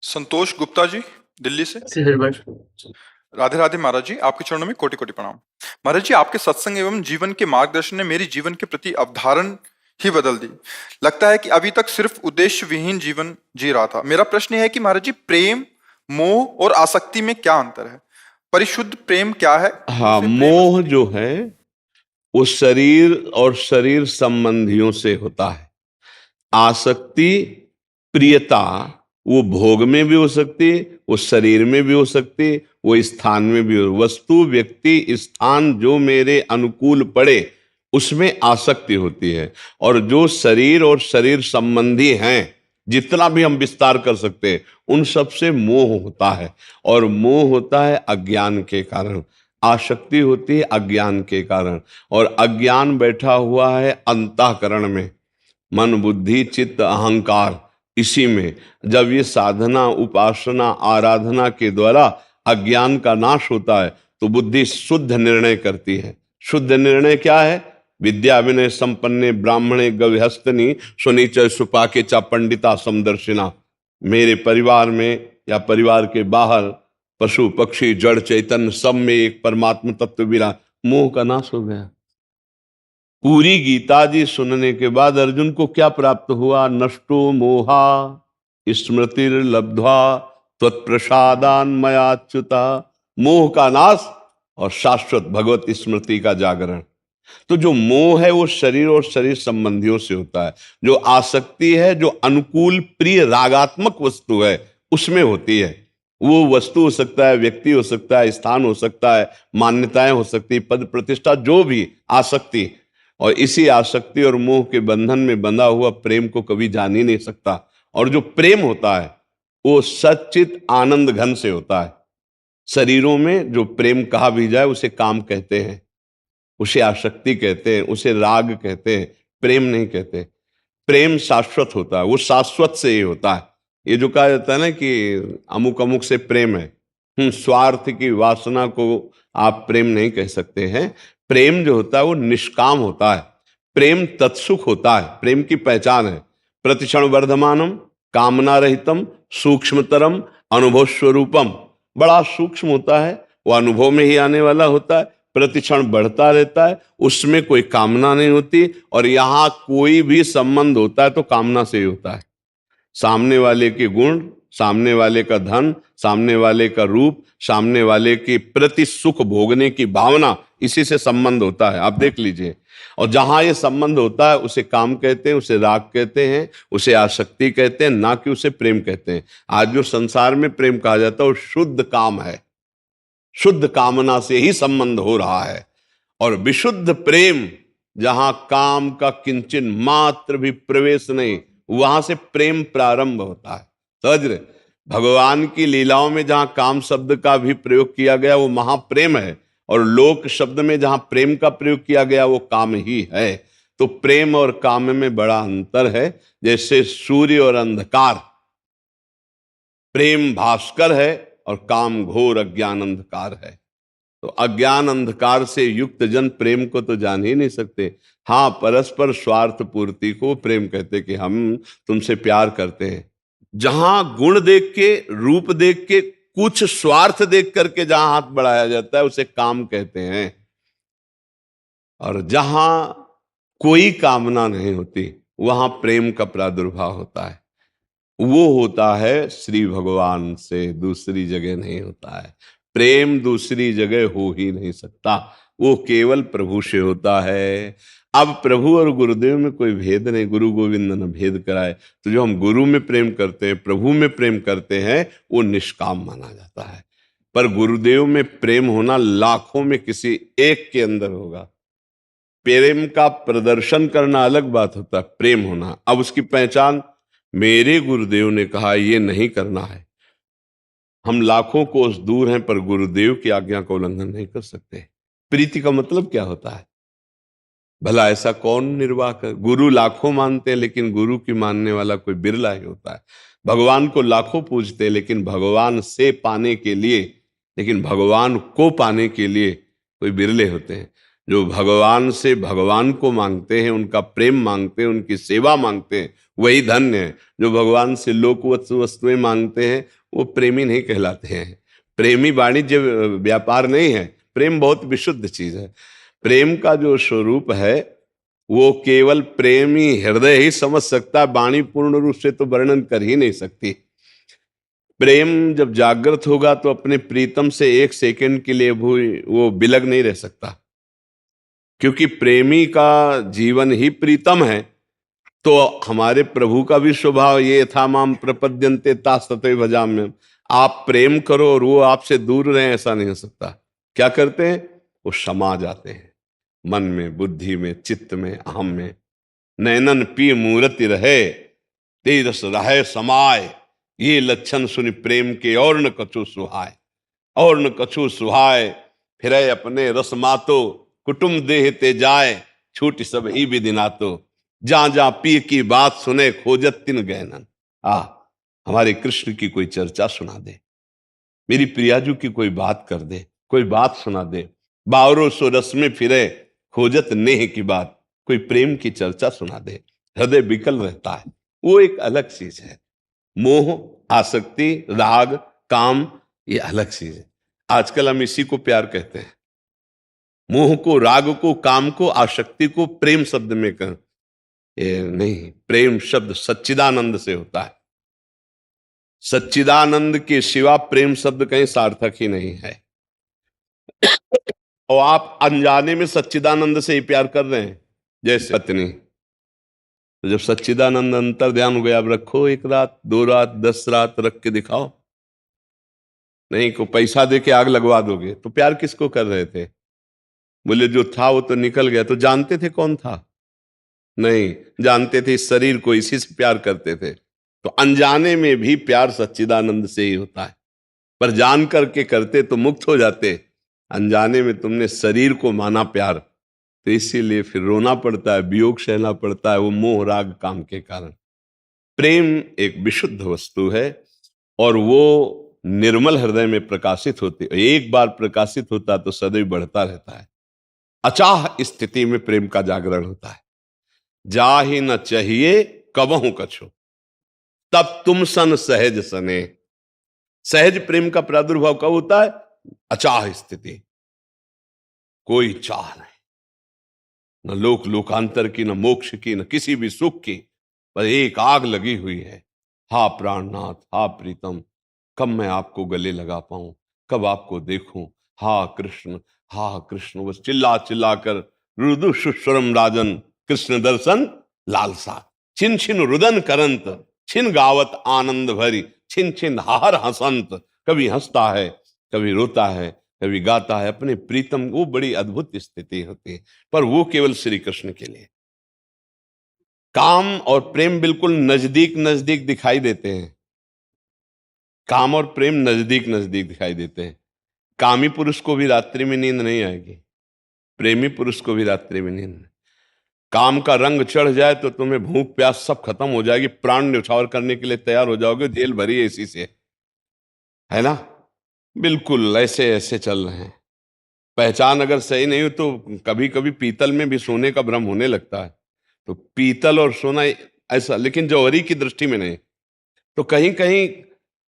संतोष गुप्ता जी, दिल्ली से। सिर भाई। राधे राधे महाराज जी, आपके चरणों में कोटि कोटि प्रणाम। महाराज जी, आपके सत्संग एवं जीवन के मार्गदर्शन ने मेरी जीवन के प्रति अवधारण ही बदल दी। लगता है कि अभी तक सिर्फ उद्देश्य विहीन जीवन जी रहा था। मेरा प्रश्न है कि महाराज जी, प्रेम, मोह और आसक्ति में क्या अंतर है? परिशुद्ध प्रेम क्या है? हाँ, उसे प्रेम मोह जो है वो शरीर और शरीर संबंधियों से होता है। आसक्ति, प्रियता, वो भोग में भी हो सकती है, वो शरीर में भी हो सकती है, वो स्थान में भी हो। वस्तु, व्यक्ति, स्थान जो मेरे अनुकूल पड़े उसमें आसक्ति होती है। और जो शरीर और शरीर संबंधी हैं, जितना भी हम विस्तार कर सकते हैं, उन सब से मोह होता है। और मोह होता है अज्ञान के कारण, आसक्ति होती है अज्ञान के कारण। और अज्ञान बैठा हुआ है अंतःकरण में, मन, बुद्धि, चित्त, अहंकार, इसी में। जब ये साधना, उपासना, आराधना के द्वारा अज्ञान का नाश होता है तो बुद्धि शुद्ध निर्णय करती है। शुद्ध निर्णय क्या है? विद्या विनय संपन्ने ब्राह्मणे गविहस्तनी सुनीच सुपाके चा पंडिता समदर्शिना। मेरे परिवार में या परिवार के बाहर पशु पक्षी जड़ चैतन्य सब में एक परमात्मा तत्व विराज। मोह का नाश हो गया। पूरी गीता जी सुनने के बाद अर्जुन को क्या प्राप्त हुआ? नष्टो मोहा स्मृतिर्लब्ध्वा त्वत्प्रसादान मयाच्युता। मोह का नाश और शाश्वत भगवत स्मृति का जागरण। तो जो मोह है वो शरीर और शरीर संबंधियों से होता है। जो आसक्ति है, जो अनुकूल प्रिय रागात्मक वस्तु है, उसमें होती है। वो वस्तु हो सकता है, व्यक्ति हो सकता है, स्थान हो सकता है, मान्यताएं हो सकती है, पद प्रतिष्ठा, जो भी आसक्ति। और इसी आसक्ति और मोह के बंधन में बंधा हुआ प्रेम को कभी जान ही नहीं सकता। और जो प्रेम होता है वो सच्चित आनंद घन से होता है। शरीरों में जो प्रेम कहा भी जाए उसे काम कहते हैं, उसे आसक्ति कहते हैं, उसे राग कहते हैं, प्रेम नहीं कहते। प्रेम शाश्वत होता है, वो शाश्वत से ही होता है। ये जो कहा जाता है ना कि अमुक अमुक से प्रेम है, स्वार्थ की वासना को आप प्रेम नहीं कह सकते हैं। प्रेम जो होता है वो निष्काम होता है। प्रेम तत्सुख होता है। प्रेम की पहचान है प्रतिक्षण वर्धमानम, कामना रहितम, सूक्ष्मतरम, अनुभव स्वरूपम। बड़ा सूक्ष्म होता है, वो अनुभव में ही आने वाला होता है, प्रतिक्षण बढ़ता रहता है, उसमें कोई कामना नहीं होती। और यहां कोई भी संबंध होता है तो कामना से ही होता है। सामने वाले के गुण, सामने वाले का धन, सामने वाले का रूप, सामने वाले के प्रति सुख भोगने की भावना, इसी से संबंध होता है। आप देख लीजिए। और जहां ये संबंध होता है उसे काम कहते हैं, उसे राग कहते हैं, उसे आसक्ति कहते हैं, ना कि उसे प्रेम कहते हैं। आज जो संसार में प्रेम कहा जाता है वो शुद्ध काम है, शुद्ध कामना से ही संबंध हो रहा है। और विशुद्ध प्रेम, जहां काम का किंचन मात्र भी प्रवेश नहीं, वहां से प्रेम प्रारंभ होता है। समझ रहे? भगवान की लीलाओं में जहां काम शब्द का भी प्रयोग किया गया वो महाप्रेम है, और लोक शब्द में जहां प्रेम का प्रयोग किया गया वो काम ही है। तो प्रेम और काम में बड़ा अंतर है। जैसे सूर्य और अंधकार, प्रेम भास्कर है और काम घोर अज्ञान अंधकार है। तो अज्ञान अंधकार से युक्त जन प्रेम को तो जान ही नहीं सकते। हाँ, परस्पर स्वार्थ पूर्ति को प्रेम कहते कि हम तुमसे प्यार करते हैं। जहां गुण देख के, रूप देख के, कुछ स्वार्थ देख करके जहां हाथ बढ़ाया जाता है उसे काम कहते हैं। और जहां कोई कामना नहीं होती वहां प्रेम का प्रादुर्भाव होता है। वो होता है श्री भगवान से, दूसरी जगह नहीं होता है। प्रेम दूसरी जगह हो ही नहीं सकता, वो केवल प्रभु से होता है। अब प्रभु और गुरुदेव में कोई भेद नहीं, गुरु गोविंद ने भेद कराए। तो जो हम गुरु में प्रेम करते हैं, प्रभु में प्रेम करते हैं, वो निष्काम माना जाता है। पर गुरुदेव में प्रेम होना लाखों में किसी एक के अंदर होगा। प्रेम का प्रदर्शन करना अलग बात होता है, प्रेम होना। अब उसकी पहचान, मेरे गुरुदेव ने कहा ये नहीं करना है। हम लाखों कोस दूर हैं पर गुरुदेव की आज्ञा का उल्लंघन नहीं कर सकते। प्रीति का मतलब क्या होता है? भला ऐसा कौन निर्वाह कर? गुरु लाखों मानते हैं लेकिन गुरु की मानने वाला कोई बिरला ही होता है। भगवान को लाखों पूजते हैं लेकिन भगवान से पाने के लिए, लेकिन भगवान को पाने के लिए कोई बिरले होते हैं। जो भगवान से भगवान को मांगते हैं, उनका प्रेम मांगते हैं, उनकी सेवा मांगते हैं, वही धन्य है जो भगवान से लोक वस्तुएं मांगते हैं, वो प्रेमी नहीं कहलाते हैं। प्रेमी वाणिज्य व्यापार नहीं है, प्रेम बहुत विशुद्ध चीज है। प्रेम का जो स्वरूप है वो केवल प्रेमी हृदय ही समझ सकता है, वाणी पूर्ण रूप से तो वर्णन कर ही नहीं सकती। प्रेम जब जागृत होगा तो अपने प्रीतम से एक सेकंड के लिए वो बिलग नहीं रह सकता, क्योंकि प्रेमी का जीवन ही प्रीतम है। तो हमारे प्रभु का भी स्वभाव ये था, माम प्रपद्यन्ते तास्तते भजाम्यहम्। आप प्रेम करो और वो आपसे दूर रहे, ऐसा नहीं हो सकता। क्या करते हैं? वो समा जाते हैं मन में, बुद्धि में, चित्त में, अहम में। नैनन पी मूर्ति रहे, तेजस रहे समाय। ये लक्षण सुनि प्रेम के और न कछु सुहाय, और न कछु सुहाय। फिर अपने रस मातो, कुटुम देह ते जाए। छूट सब ही विधि नातो, जहां जहां पी की बात सुने, खोजत तिन गहनन। हमारे कृष्ण की कोई चर्चा सुना दे, मेरी प्रियाजू की कोई बात कर दे, कोई बात सुना दे। बावरो सो रस में फिरे, खोजत नेह की बात। कोई प्रेम की चर्चा सुना दे, हृदय विकल रहता है। वो एक अलग चीज है। मोह, आसक्ति, राग, काम, ये अलग चीज है। आजकल हम इसी को प्यार कहते हैं। मोह को, राग को, काम को, आसक्ति को प्रेम शब्द में कह, ये नहीं। प्रेम शब्द सच्चिदानंद से होता है। सच्चिदानंद के सिवा प्रेम शब्द कहीं सार्थक ही नहीं है। और आप अनजाने में सच्चिदानंद से ही प्यार कर रहे हैं, जैसे पत्नी। तो जब सच्चिदानंद अंतर ध्यान हो गया, अब रखो 1 रात, 2 रात, 10 रात रख के दिखाओ। नहीं को पैसा दे के आग लगवा दोगे। तो प्यार किसको कर रहे थे? बोले जो था वो तो निकल गया। तो जानते थे कौन था? नहीं जानते थे, इस शरीर को, इसी से प्यार करते थे। तो अनजाने में भी प्यार सच्चिदानंद से ही होता है, पर जान करके करते तो मुक्त हो जाते। अनजाने में तुमने शरीर को माना प्यार, तो इसीलिए फिर रोना पड़ता है, वियोग सहना पड़ता है, वो मोह राग काम के कारण। प्रेम एक विशुद्ध वस्तु है और वो निर्मल हृदय में प्रकाशित होती है। एक बार प्रकाशित होता तो सदैव बढ़ता रहता है। अचाह स्थिति में प्रेम का जागरण होता है। जा ही न चाहिए कबहू कछु, तब तुम सन सहज सने। सहज प्रेम का प्रादुर्भाव कब होता है? अचाह स्थिति, कोई चाह नहीं, न लोक लोकांतर की, न मोक्ष की, न किसी भी सुख की, पर एक आग लगी हुई है। हा प्राणनाथ, हा प्रीतम, कब मैं आपको गले लगा पाऊं, कब आपको देखूं। हा कृष्ण, हा कृष्ण, बस चिल्ला चिल्ला कर रुदु सुस्वरम राजन, कृष्ण दर्शन लालसा। छिन छिन रुदन करंत, छिन गावत आनंद भरी, छिन छिन हाहर हसंत। कभी हंसता है, कभी रोता है, कभी गाता है अपने प्रीतम। वो बड़ी अद्भुत स्थिति होती है, पर वो केवल श्री कृष्ण के लिए। काम और प्रेम बिल्कुल नजदीक नजदीक दिखाई देते हैं। काम और प्रेम नजदीक नजदीक दिखाई देते हैं। कामी पुरुष को भी रात्रि में नींद नहीं आएगी, प्रेमी पुरुष को भी रात्रि में नींद नहीं। काम का रंग चढ़ जाए तो तुम्हें भूख प्यास सब खत्म हो जाएगी, प्राण न्यौछावर करने के लिए तैयार हो जाओगे। जेल भरी है इसी से, है ना? बिल्कुल ऐसे ऐसे चल रहे हैं। पहचान अगर सही नहीं हो तो कभी कभी पीतल में भी सोने का भ्रम होने लगता है। तो पीतल और सोना ऐसा, लेकिन जौहरी की दृष्टि में नहीं। तो कहीं कहीं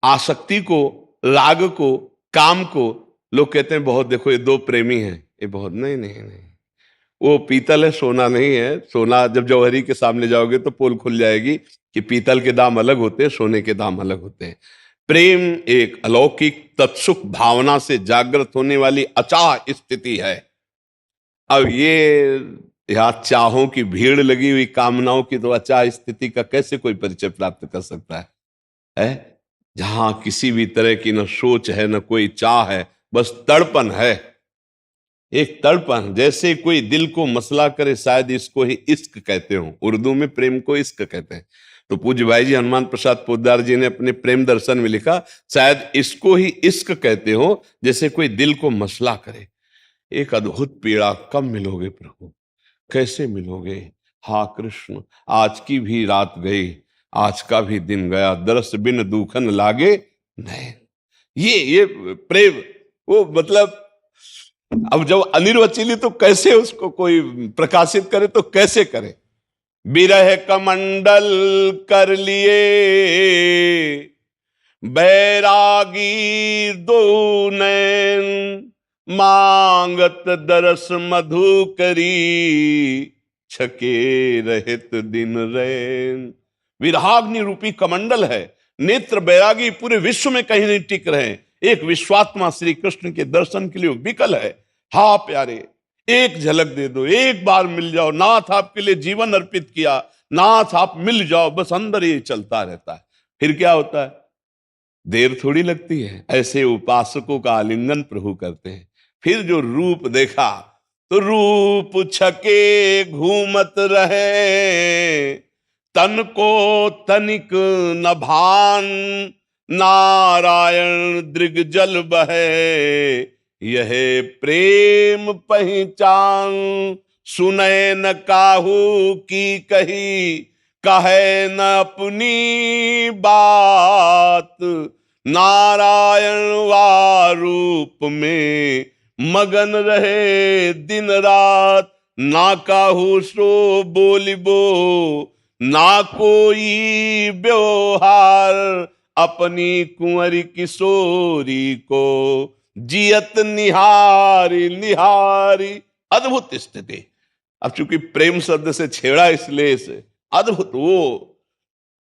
आसक्ति को, राग को, काम को लोग कहते हैं बहुत, देखो ये 2 प्रेमी हैं, ये बहुत। नहीं नहीं नहीं, वो पीतल है, सोना नहीं है। सोना जब जौहरी के सामने जाओगे तो पोल खुल जाएगी कि पीतल के दाम अलग होते हैं, सोने के दाम अलग होते हैं। प्रेम एक अलौकिक तत्सुख भावना से जागृत होने वाली अचाह स्थिति है। अब ये यहाँ चाहों की भीड़ लगी हुई, कामनाओं की, तो अचाह स्थिति का कैसे कोई परिचय प्राप्त कर सकता है? जहां किसी भी तरह की न सोच है, न कोई चाह है, बस तड़पन है। एक तड़पन, जैसे कोई दिल को मसला करे, शायद इसको ही इश्क कहते हो। उर्दू में प्रेम को इश्क कहते हैं। तो पूज्य भाई जी हनुमान प्रसाद पोद्दार जी ने अपने प्रेम दर्शन में लिखा, शायद इसको ही इश्क कहते हो, जैसे कोई दिल को मसला करे। एक अद्भुत पीड़ा, कब मिलोगे प्रभु, कैसे मिलोगे? हा कृष्ण, आज की भी रात गई, आज का भी दिन गया, दरस बिन दुखन लागे नहीं। ये प्रेम, वो मतलब अब जब अनिर्वचनीय तो कैसे उसको कोई प्रकाशित करे, तो कैसे करे? विरह कमंडल कर लिए, बैरागी दो नैन, मांगत दरस मधु करी, छके रहित दिन रैन। विरहाग्नि रूपी कमंडल है, नेत्र बैरागी पूरे विश्व में कहीं नहीं टिक रहे, एक विश्वात्मा श्री कृष्ण के दर्शन के लिए विकल है। हा प्यारे, एक झलक दे दो, एक बार मिल जाओ, नाथ आपके लिए जीवन अर्पित किया, नाथ आप मिल जाओ, बस अंदर ये चलता रहता है। फिर क्या होता है, देर थोड़ी लगती है, ऐसे उपासकों का आलिंगन प्रभु करते हैं। फिर जो रूप देखा तो रूप छके घूमत रहे, तन को तनिक न भान, नारायण दृग जल बहे, यह प्रेम पहचान। सुने न काहू की कही, कहे न अपनी बात, नारायण वारूप में मगन रहे दिन रात। ना काहू सो बोलिबो, ना कोई व्यवहार, अपनी कुंवरी किशोरी को जियत निहारी निहारी। अद्भुत स्थिति। अब चूंकि प्रेम शब्द से छेड़ा इसलिए इसे अद्भुत, वो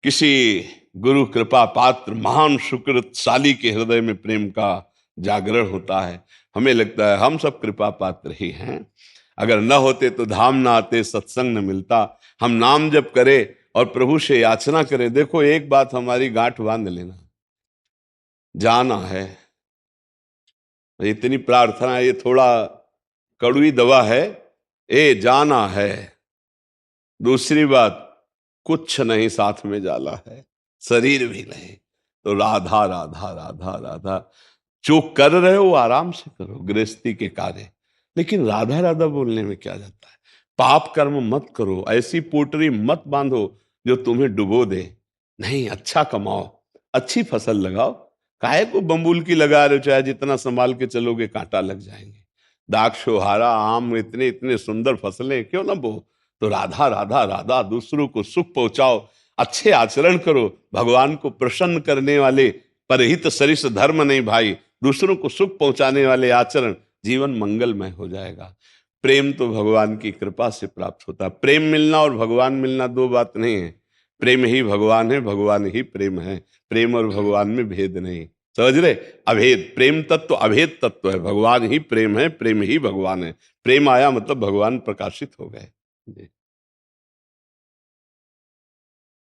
किसी गुरु कृपा पात्र महान सुकृतशाली के हृदय में प्रेम का जागरण होता है। हमें लगता है हम सब कृपा पात्र ही हैं, अगर न होते तो धाम ना आते, सत्संग न मिलता। हम नाम जप करें और प्रभु से याचना करें। देखो एक बात हमारी गांठ बांध लेना, जाना है। इतनी प्रार्थना, ये थोड़ा कड़वी दवा है, ए जाना है। दूसरी बात, कुछ नहीं साथ में जाला है, शरीर भी नहीं, तो राधा राधा राधा राधा। जो कर रहे हो आराम से करो, गृहस्थी के कार्य, लेकिन राधा राधा बोलने में क्या जाता है। पाप कर्म मत करो, ऐसी पोटरी मत बांधो जो तुम्हें डुबो दे। नहीं, अच्छा कमाओ, अच्छी फसल लगाओ। काहे को बम्बुल की लगा रहे हो, चाहे जितना संभाल के चलोगे कांटा लग जाएंगे। दाक्षोहारा आम, इतने इतने सुंदर फसलें क्यों ना बो। तो राधा राधा राधा, दूसरों को सुख पहुंचाओ, अच्छे आचरण करो। भगवान को प्रसन्न करने वाले परहित सरिस धर्म नहीं भाई, दूसरों को सुख पहुंचाने वाले आचरण, जीवन मंगलमय हो जाएगा। प्रेम तो भगवान की कृपा से प्राप्त होता है। प्रेम मिलना और भगवान मिलना दो बात नहीं है। प्रेम ही भगवान है, भगवान ही प्रेम है। प्रेम और भगवान में भेद नहीं, समझ रहे। अभेद, प्रेम तत्व अभेद तत्व है। भगवान ही प्रेम है, प्रेम ही भगवान है। प्रेम आया मतलब भगवान प्रकाशित हो गए। जी।